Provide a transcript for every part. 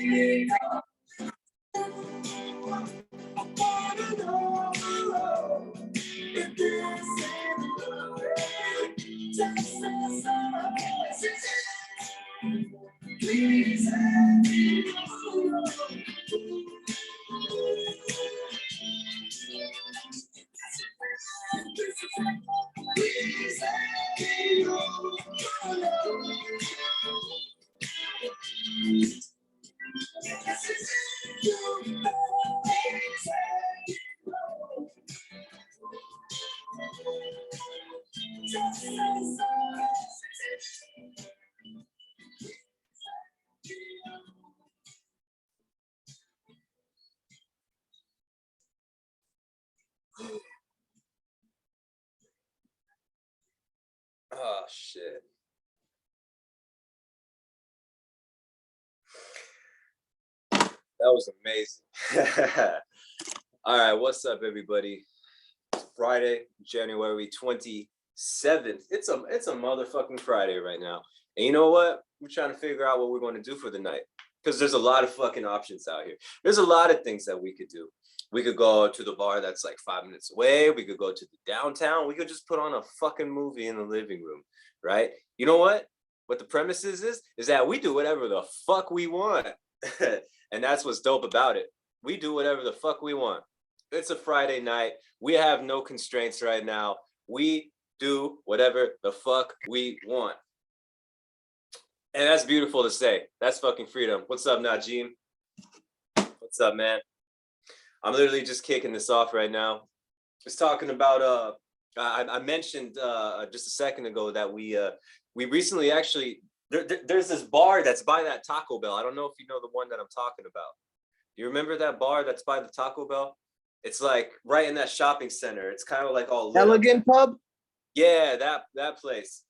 Oh shit. That was amazing. All right, what's up, everybody? It's Friday, January 27th. It's a motherfucking Friday right now. And you know what? We're trying to figure out what we're going to do for the night. Because there's a lot of fucking options out here. There's a lot of things that we could do. We could go to the bar that's like 5 minutes away. We could go to the downtown. We could just put on a fucking movie in the living room, right? You know what? What the premise is that we do whatever the fuck we want. And that's what's dope about it. We do whatever the fuck we want. It's a Friday night. We have no constraints right now. We do whatever the fuck we want. And that's beautiful to say. That's fucking freedom. What's up, Najim? What's up, man? I'm literally just kicking this off right now. Just talking about I mentioned just a second ago that we recently actually there's this bar that's by that Taco Bell. I don't know if you know the one that I'm talking about. Do you remember that bar that's by the Taco Bell? It's like right in that shopping center. It's kind of like all lit Elegant up. Pub? Yeah, that place.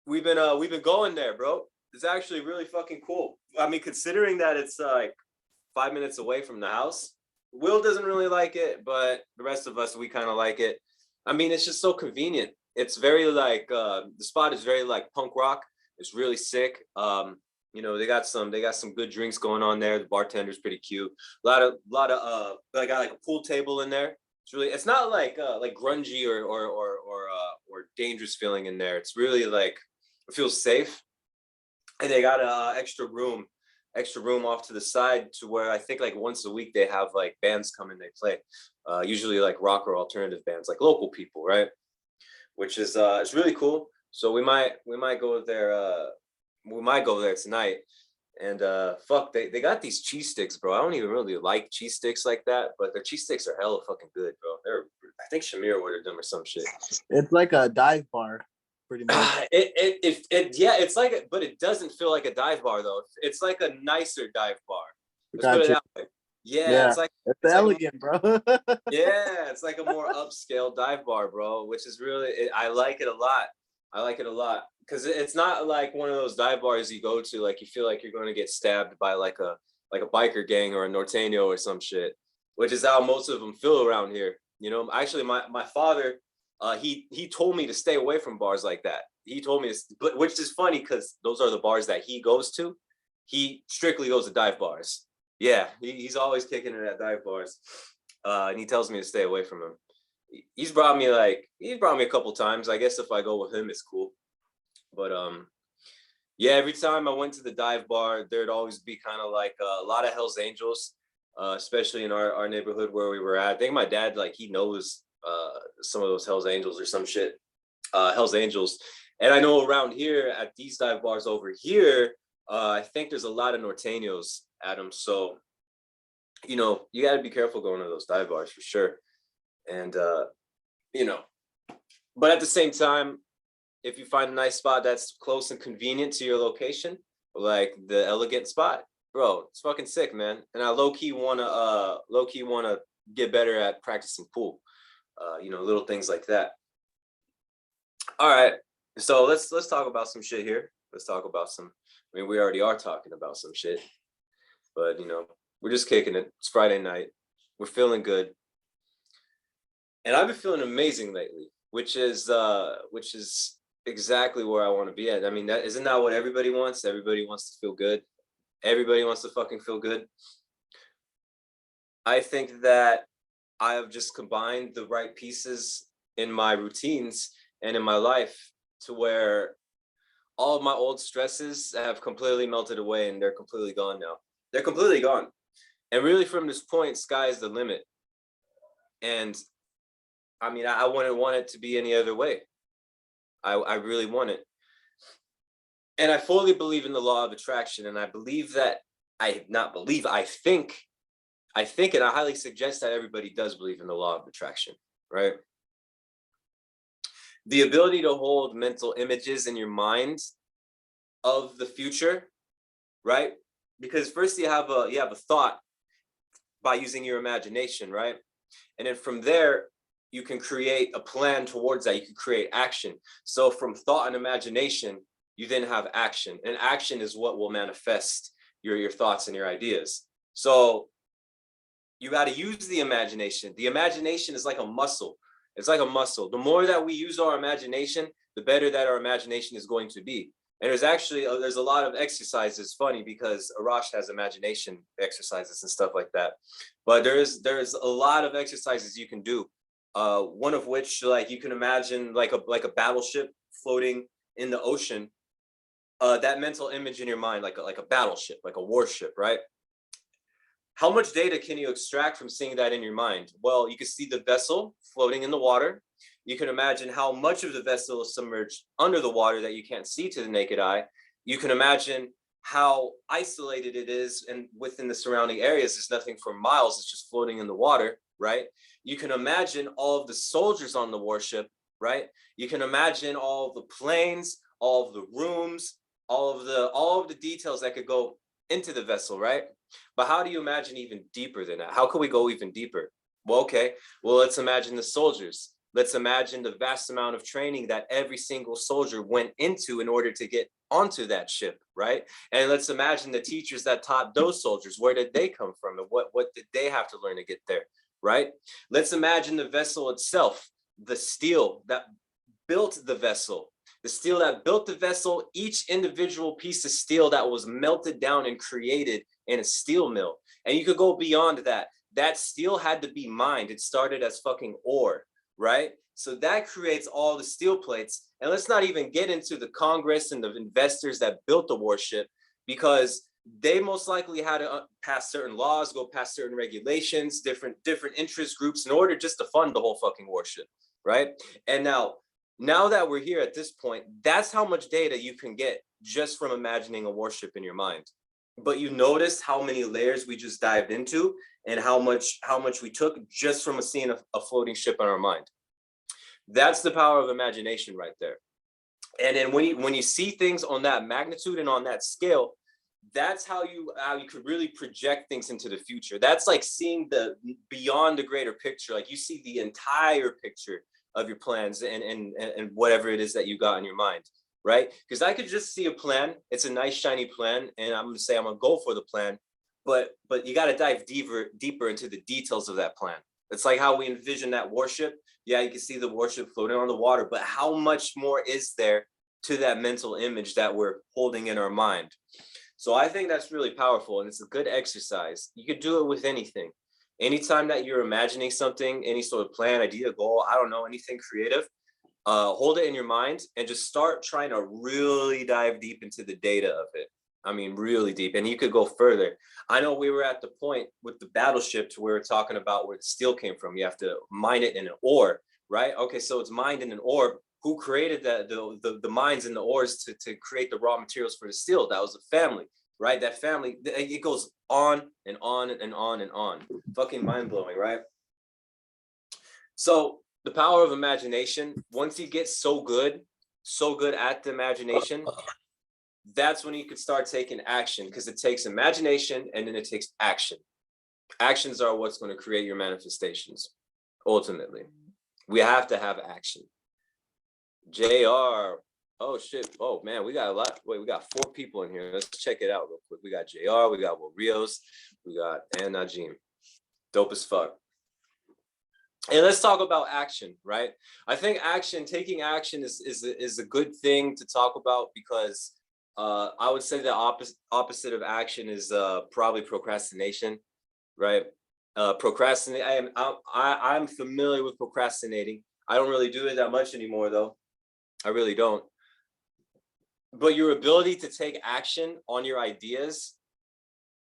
We've been going there, bro. It's actually really fucking cool. I mean, considering that it's like 5 minutes away from the house. Will doesn't really like it, but the rest of us, we kind of like it. I mean, it's just so convenient. It's very like the spot is very like punk rock. It's really sick. You know, they got some good drinks going on there. The bartender's pretty cute. A lot of they got like a pool table in there. It's not like grungy or dangerous feeling in there. It's really like it feels safe. And they got a extra room off to the side to where I think like once a week they have like bands come and they play, usually like rock or alternative bands, like local people, right? Which is it's really cool. So we might go there. We might go there tonight. And fuck, they got these cheese sticks, bro. I don't even really like cheese sticks like that, but their cheese sticks are hella fucking good, bro. I think Shamir ordered them or some shit. It's like a dive bar. Pretty much. Yeah, it's like, but it doesn't feel like a dive bar though. It's like a nicer dive bar. Let's put it that way. Yeah, it's elegant, bro. Yeah, it's like a more upscale dive bar, bro. Which is really, I like it a lot. I like it a lot because it's not like one of those dive bars you go to like you feel like you're going to get stabbed by like a biker gang or a norteño or some shit, which is how most of them feel around here. You know, actually, my father. He told me to stay away from bars like that. He told me, which is funny because those are the bars that he goes to. He strictly goes to dive bars. Yeah, he's always kicking it at dive bars, and he tells me to stay away from him. He's brought me a couple times. I guess if I go with him, it's cool. But yeah, every time I went to the dive bar, there'd always be kind of like a lot of Hell's Angels, especially in our neighborhood where we were at. I think my dad he knows some of those Hell's Angels or some shit, Hell's Angels. And I know around here at these dive bars over here, I think there's a lot of norteños at them. So, you know, you got to be careful going to those dive bars for sure. And, you know, but at the same time, if you find a nice spot that's close and convenient to your location, like the Elegant spot, bro, it's fucking sick, man. And I low-key wanna get better at practicing pool. You know, little things like that. All right, so let's talk about some shit here. Let's talk about some. I mean, we already are talking about some shit, but you know, we're just kicking it. It's Friday night. We're feeling good, and I've been feeling amazing lately, which is exactly where I want to be at. I mean, isn't that what everybody wants? Everybody wants to feel good, Everybody wants to fucking feel good. I think that I have just combined the right pieces in my routines and in my life to where all of my old stresses have completely melted away and they're completely gone now. They're completely gone. And really from this point, sky is the limit. And I mean, I wouldn't want it to be any other way. I really want it. And I fully believe in the law of attraction. And I believe that I think, and I highly suggest that everybody does believe in the law of attraction, right? The ability to hold mental images in your mind of the future, right? Because first you have a thought by using your imagination, right? And then from there, you can create a plan towards that. You can create action. So from thought and imagination, you then have action. And action is what will manifest your thoughts and your ideas. So you got to use the imagination. The imagination is like a muscle. It's like a muscle. The more that we use our imagination, the better that our imagination is going to be. And there's a lot of exercises. Funny because Arash has imagination exercises and stuff like that. But there's a lot of exercises you can do. One of which, like, you can imagine like a battleship floating in the ocean. That mental image in your mind, like a battleship, like a warship, right? How much data can you extract from seeing that in your mind? Well, you can see the vessel floating in the water. You can imagine how much of the vessel is submerged under the water that you can't see to the naked eye. You can imagine how isolated it is, and within the surrounding areas, there's nothing for miles. It's just floating in the water, right? You can imagine all of the soldiers on the warship, right? You can imagine all of the planes, all of the rooms, all of the details that could go into the vessel, right? But how do you imagine even deeper than that? How can we go even deeper? Well, okay, well, let's imagine the soldiers. Let's imagine the vast amount of training that every single soldier went into in order to get onto that ship, right? And let's imagine the teachers that taught those soldiers. Where did they come from? And what did they have to learn to get there, right? Let's imagine the vessel itself, the steel that built the vessel, each individual piece of steel that was melted down and created in a steel mill. And you could go beyond that. That steel had to be mined. It started as fucking ore, right? So that creates all the steel plates. And let's not even get into the Congress and the investors that built the warship, because they most likely had to pass certain laws, go past certain regulations, different interest groups in order just to fund the whole fucking warship, right? And now that we're here at this point, that's how much data you can get just from imagining a warship in your mind. But you notice how many layers we just dived into, and how much we took just from seeing a floating ship in our mind. That's the power of imagination right there. And then when you see things on that magnitude and on that scale, that's how you could really project things into the future. That's like seeing the beyond the greater picture. Like you see the entire picture of your plans and whatever it is that you got in your mind, right? Because I could just see a plan. It's a nice shiny plan, and I'm gonna say I'm gonna go for the plan, but you got to dive deeper into the details of that plan. It's like how we envision that warship. Yeah, you can see the warship floating on the water, but how much more is there to that mental image that we're holding in our mind? So I think that's really powerful, and it's a good exercise. You could do it with anything. Anytime that you're imagining something, any sort of plan, idea, goal, I don't know, anything creative, hold it in your mind and just start trying to really dive deep into the data of it. I mean, really deep. And you could go further. I know we were at the point with the battleship to where we're talking about where the steel came from. You have to mine it in an ore, right? Okay, so it's mined in an ore. Who created the mines and the ores to create the raw materials for the steel? That was a family, right? That family, it goes on and on and on and on. Fucking mind-blowing, right? So the power of imagination, once you get so good at the imagination, that's when you could start taking action, because it takes imagination and then it takes action. Actions are what's going to create your manifestations. Ultimately, we have to have action. JR. Oh shit. Oh man, we got a lot. Wait, we got 4 people in here. Let's check it out real quick. We got JR, we got Will Rios, we got and Najim. Dope as fuck. And let's talk about action, right? I think taking action is a good thing to talk about, because I would say the opposite of action is probably procrastination, right? Procrastinate. I'm familiar with procrastinating. I don't really do it that much anymore, though. I really don't. But your ability to take action on your ideas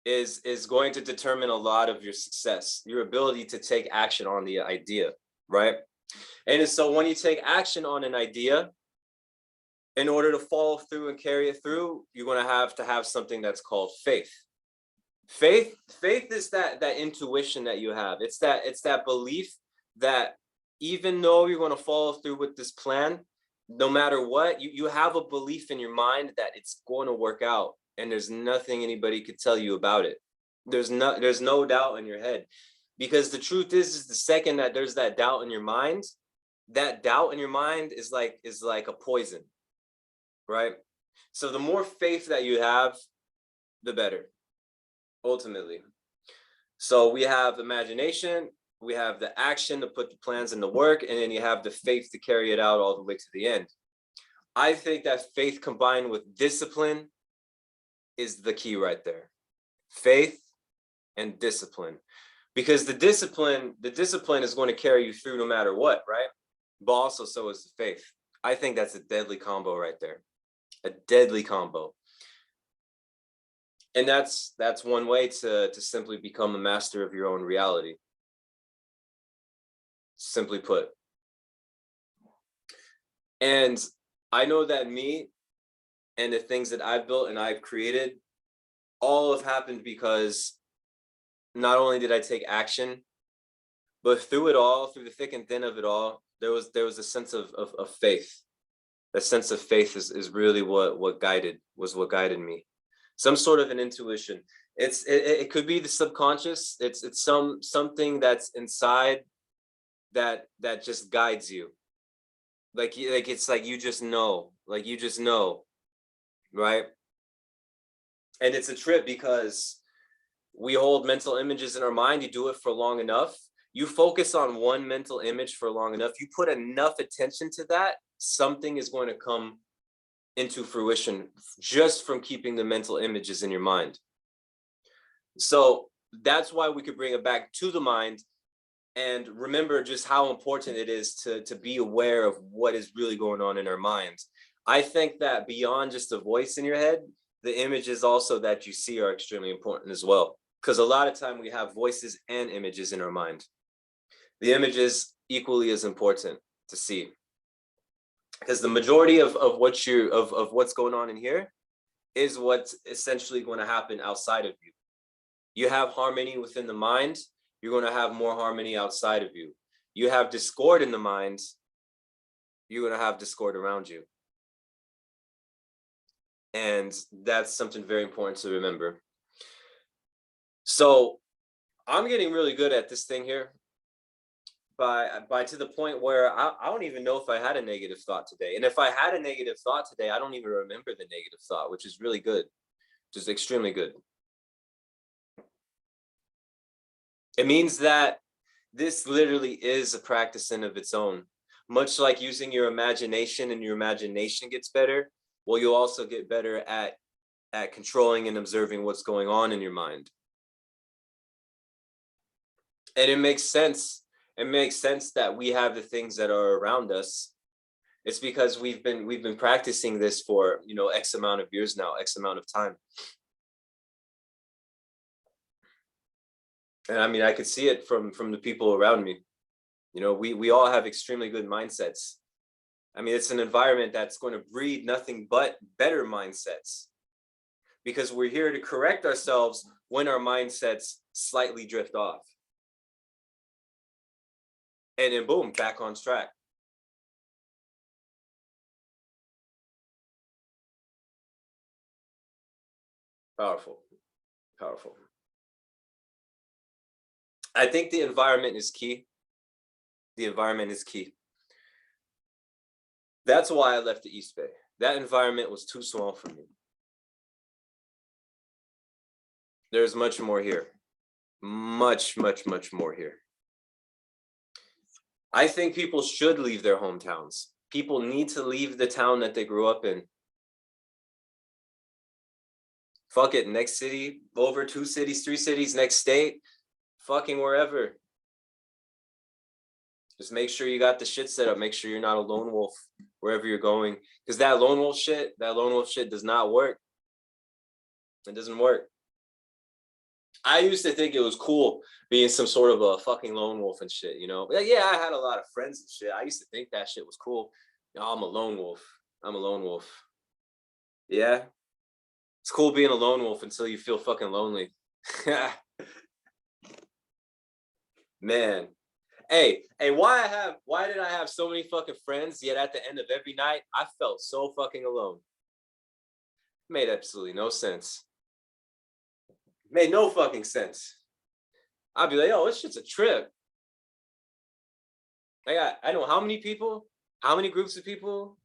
is going to determine a lot of your success. Your ability to take action on the idea, right? And so when you take action on an idea, in order to follow through and carry it through, you're going to have something that's called faith. Faith is that intuition that you have. It's that belief that even though you're going to follow through with this plan, no matter what, you have a belief in your mind that it's going to work out, and there's nothing anybody could tell you about it. There's no doubt in your head, because the truth is the second that there's that doubt in your mind, that doubt in your mind is like a poison, right? So the more faith that you have, the better, ultimately. So we have imagination, we have the action to put the plans into work, and then you have the faith to carry it out all the way to the end. I think that faith combined with discipline is the key right there. Faith and discipline. Because the discipline is going to carry you through no matter what, right? But also so is the faith. I think that's a deadly combo right there. A deadly combo. And that's one way to simply become a master of your own reality. Simply put. And I know that me and the things that I've built and I've created all have happened because not only did I take action, but through it all, through the thick and thin of it all, there was a sense of faith. That sense of faith is really what guided me. Some sort of an intuition. It could be the subconscious. It's something that's inside that just guides you. Like it's like you just know, right? And it's a trip because we hold mental images in our mind. You do it for long enough. You focus on one mental image for long enough. You put enough attention to that, something is going to come into fruition just from keeping the mental images in your mind. So that's why we could bring it back to the mind and remember just how important it is to be aware of what is really going on in our minds. I think that beyond just a voice in your head, the images also that you see are extremely important as well. Because a lot of time we have voices and images in our mind. The images equally as important to see. Because the majority of what's going on in here is what's essentially going to happen outside of you. You have harmony within the mind, you're going to have more harmony outside of you. You have discord in the mind, you're going to have discord around you. And that's something very important to remember. So I'm getting really good at this thing here by to the point where I don't even know if I had a negative thought today. And if I had a negative thought today, I don't even remember the negative thought, which is really good, just extremely good. It means that this literally is a practice in of its own. Much like using your imagination, and your imagination gets better, well, you'll also get better at controlling and observing what's going on in your mind. And it makes sense. It makes sense that we have the things that are around us. It's because we've been practicing this for, X amount of years now, X amount of time. And I mean, I could see it from the people around me. We all have extremely good mindsets. I mean, it's an environment that's going to breed nothing but better mindsets, because we're here to correct ourselves when our mindsets slightly drift off. And then boom, back on track. Powerful, powerful. I think the environment is key. The environment is key. That's why I left the East Bay. That environment was too small for me. There's much more here. Much, much, much more here. I think people should leave their hometowns. People need to leave the town that they grew up in. Fuck it, next city, over 2 cities, 3 cities, next state, fucking wherever. Just make sure you got the shit set up. Make sure you're not a lone wolf wherever you're going. Because that lone wolf shit does not work. It doesn't work. I used to think it was cool being some sort of a fucking lone wolf and shit, you know? Yeah, I had a lot of friends and shit. I used to think that shit was cool. I'm a lone wolf. I'm a lone wolf. Yeah. It's cool being a lone wolf until you feel fucking lonely. Man. Hey, why did I have so many fucking friends, yet at the end of every night, I felt so fucking alone? Made absolutely no sense. Made no fucking sense. I'd be like, oh, this shit's a trip. I know how many people, how many groups of people,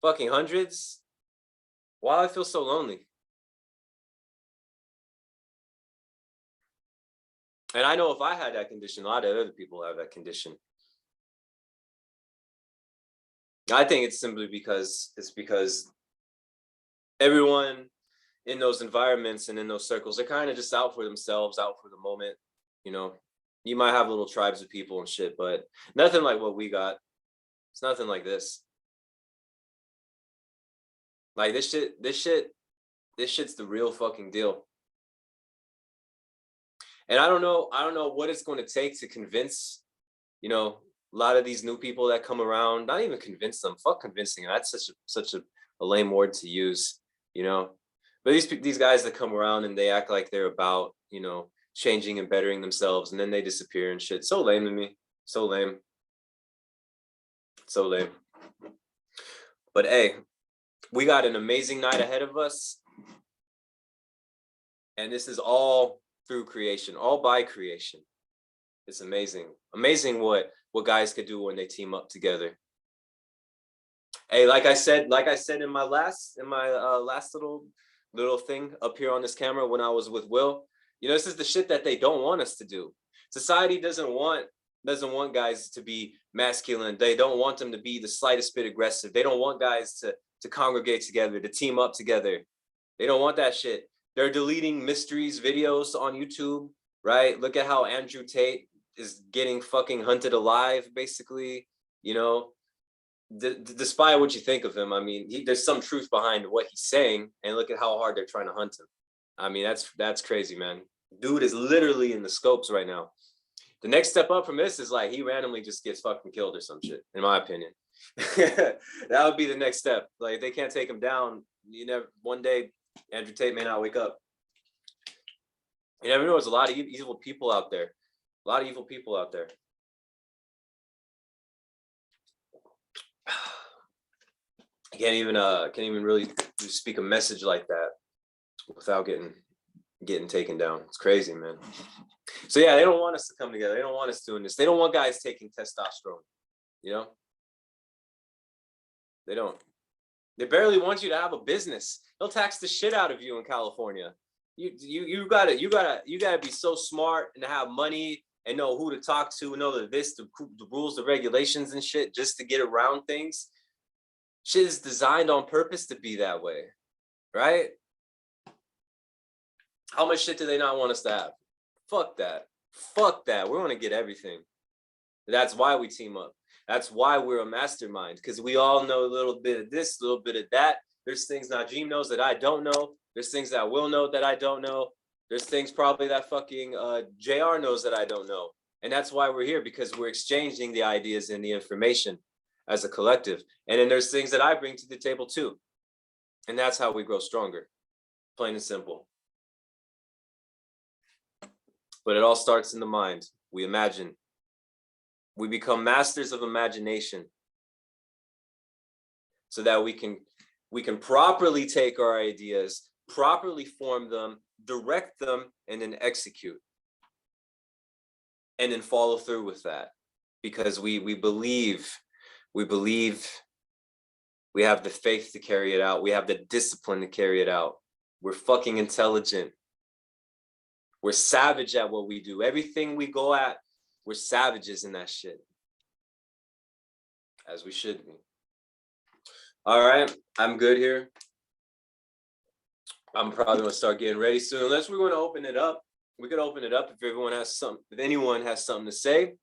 fucking hundreds. Why do I feel so lonely? And I know if I had that condition, a lot of other people have that condition. I think it's simply because everyone in those environments and in those circles, they're kind of just out for themselves, out for the moment. You know, you might have little tribes of people and shit, but nothing like what we got. It's nothing like this. Like this shit's the real fucking deal. And I don't know what it's going to take to convince, you know, a lot of these new people that come around, not even convince them, fuck convincing. That's such a lame word to use, you know. But these guys that come around and they act like they're about, you know, changing and bettering themselves, and then they disappear and shit. So lame to me. So lame. So lame. But hey, we got an amazing night ahead of us. And this is all through creation, all by creation. It's amazing. Amazing what guys could do when they team up together. Hey, like I said in my last little thing up here on this camera when I was with Will, you know, this is the shit that they don't want us to do. Society doesn't want guys to be masculine. They don't want them to be the slightest bit aggressive. They don't want guys to congregate together, to team up together. They don't want that shit. They're deleting mysteries videos on YouTube, right? Look at how Andrew Tate is getting fucking hunted alive, basically, you know. Despite what you think of him, I mean, there's some truth behind what he's saying, and look at how hard they're trying to hunt him. I mean, that's crazy, man. Dude is literally in the scopes right now. The next step up from this is like he randomly just gets fucking killed or some shit, in my opinion. That would be the next step. Like, if they can't take him down, you never, one day Andrew Tate may not wake up. You never know. There's a lot of evil people out there. A lot of evil people out there. I can't even really speak a message like that without getting taken down. It's crazy, man. So yeah, they don't want us to come together. They don't want us doing this. They don't want guys taking testosterone. You know? They don't. They barely want you to have a business. They'll tax the shit out of you in California. You gotta be so smart and have money and know who to talk to, know the rules, the regulations and shit, just to get around things. Shit is designed on purpose to be that way, right? How much shit do they not want us to have? Fuck that. Fuck that. We're gonna get everything. That's why we team up. That's why we're a mastermind, because we all know a little bit of this, a little bit of that. There's things Najim knows that I don't know. There's things that Will know that I don't know. There's things probably that fucking JR knows that I don't know. And that's why we're here, because we're exchanging the ideas and the information as a collective. And then there's things that I bring to the table too. And that's how we grow stronger, plain and simple. But it all starts in the mind. We imagine. We become masters of imagination so that we can properly take our ideas, properly form them, direct them, and then execute. And then follow through with that. Because we believe, we have the faith to carry it out. We have the discipline to carry it out. We're fucking intelligent. We're savage at what we do. Everything we go at, we're savages in that shit. As we should be. All right, I'm good here. I'm probably gonna start getting ready soon. Unless we want to open it up, we could open it up if everyone has something. If anyone has something to say.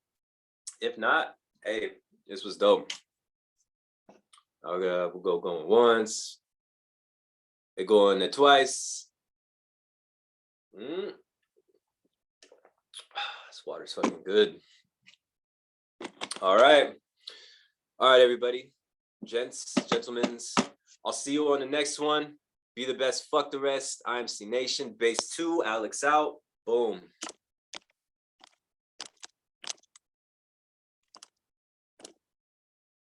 If not, hey, this was dope. We'll go going once. They going there twice. This water's fucking good. All right, everybody, gents, gentlemen. I'll see you on the next one. Be the best. Fuck the rest. I'm C Nation. Base 2. Alex out. Boom.